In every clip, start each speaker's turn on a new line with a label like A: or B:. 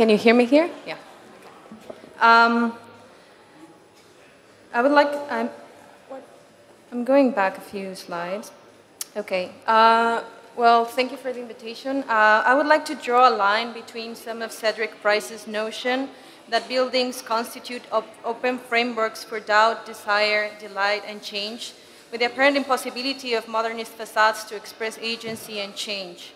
A: Can you hear me here? Yeah. I would like, I'm going back a few slides. Okay. Well, thank you for the invitation. I would like to draw a line between some of Cedric Price's notion that buildings constitute open frameworks for doubt, desire, delight, and change, with the apparent impossibility of modernist facades to express agency and change.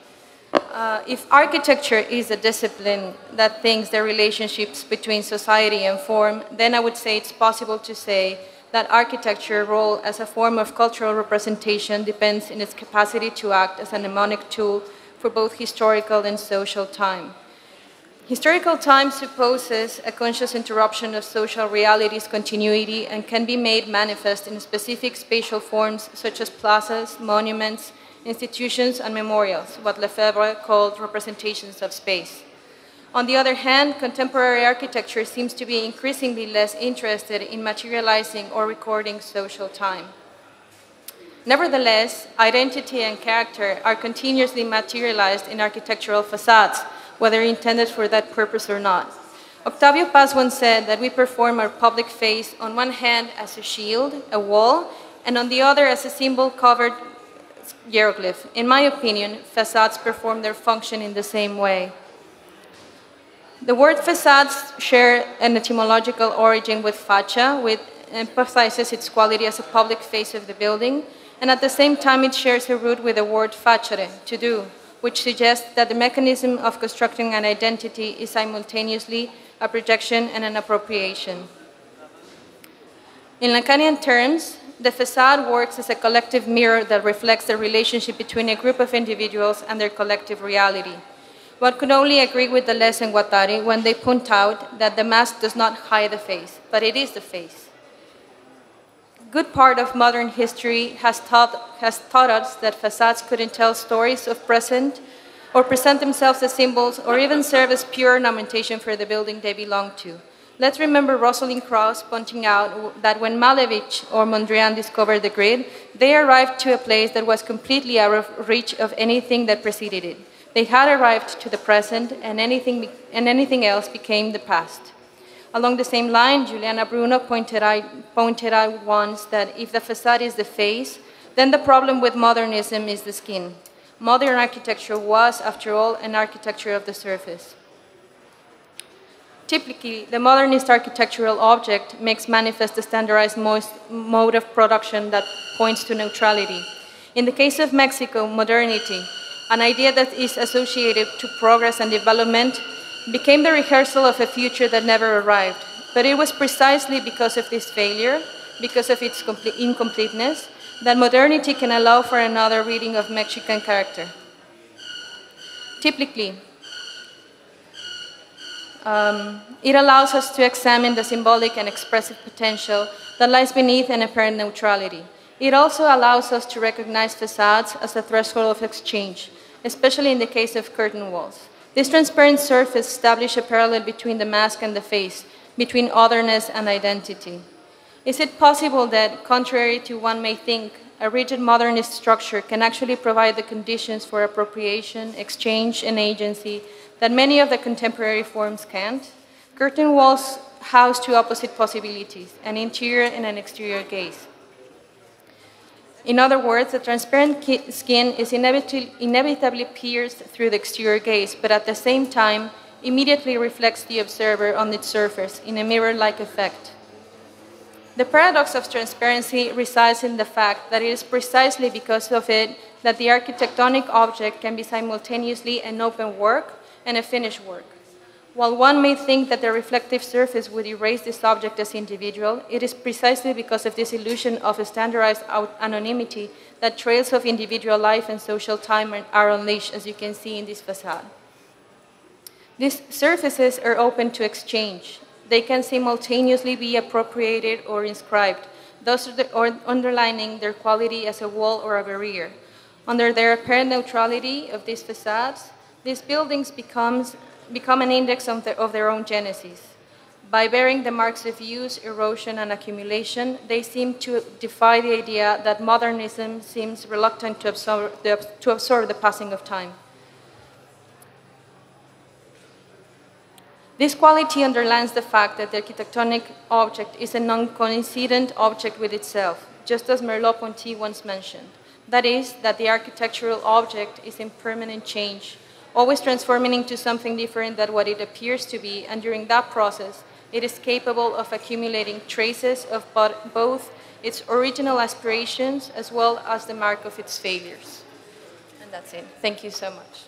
A: If architecture is a discipline that thinks the relationships between society and form, then I would say it's possible to say that architecture's role as a form of cultural representation depends in its capacity to act as a mnemonic tool for both historical and social time. Historical time supposes a conscious interruption of social reality's continuity and can be made manifest in specific spatial forms such as plazas, monuments, institutions, and memorials, what Lefebvre called representations of space. On the other hand, contemporary architecture seems to be increasingly less interested in materializing or recording social time. Nevertheless, identity and character are continuously materialized in architectural facades, whether intended for that purpose or not. Octavio Paz once said that we perform our public face on one hand as a shield, a wall, and on the other as a symbol-covered hieroglyph. In my opinion, facades perform their function in the same way. The word facades share an etymological origin with facia, which emphasizes its quality as a public face of the building, and at the same time it shares a root with the word facere, to do, which suggests that the mechanism of constructing an identity is simultaneously a projection and an appropriation. In Lacanian terms, the facade works as a collective mirror that reflects the relationship between a group of individuals and their collective reality. One could only agree with Deleuze and Guattari when they point out that the mask does not hide the face, but it is the face. Good part of modern history has taught us that facades couldn't tell stories of present or present themselves as symbols or even serve as pure ornamentation for the building they belong to. Let's remember Rosalind Krauss pointing out that when Malevich or Mondrian discovered the grid, they arrived to a place that was completely out of reach of anything that preceded it. They had arrived to the present, and anything else became the past. Along the same line, Juliana Bruno pointed out once that if the facade is the face, then the problem with modernism is the skin. Modern architecture was, after all, an architecture of the surface. Typically, the modernist architectural object makes manifest the standardized mode of production that points to neutrality. In the case of Mexico, modernity, an idea that is associated to progress and development, became the rehearsal of a future that never arrived. But it was precisely because of this failure, because of its incompleteness, that modernity can allow for another reading of Mexican character. Typically, it allows us to examine the symbolic and expressive potential that lies beneath an apparent neutrality. It also allows us to recognize facades as a threshold of exchange, especially in the case of curtain walls. This transparent surface establishes a parallel between the mask and the face, between otherness and identity. Is it possible that, contrary to one may think, a rigid modernist structure can actually provide the conditions for appropriation, exchange, and agency that many of the contemporary forms can't? Curtain walls house two opposite possibilities, an interior and an exterior gaze. In other words, the transparent skin is inevitably pierced through the exterior gaze, but at the same time, immediately reflects the observer on its surface in a mirror-like effect. The paradox of transparency resides in the fact that it is precisely because of it that the architectonic object can be simultaneously an open work and a finished work. While one may think that the reflective surface would erase this object as individual, it is precisely because of this illusion of a standardized anonymity that trails of individual life and social time are unleashed, as you can see in this facade. These surfaces are open to exchange. They can simultaneously be appropriated or inscribed, thus underlining their quality as a wall or a barrier. Under their apparent neutrality of these facades, these buildings become an index of their own genesis. By bearing the marks of use, erosion, and accumulation, they seem to defy the idea that modernism seems reluctant to absorb the passing of time. This quality underlines the fact that the architectonic object is a non-coincident object with itself, just as Merleau-Ponty once mentioned. That is, that the architectural object is in permanent change, always transforming into something different than what it appears to be, and during that process, it is capable of accumulating traces of both its original aspirations as well as the mark of its failures. And that's it. Thank you so much.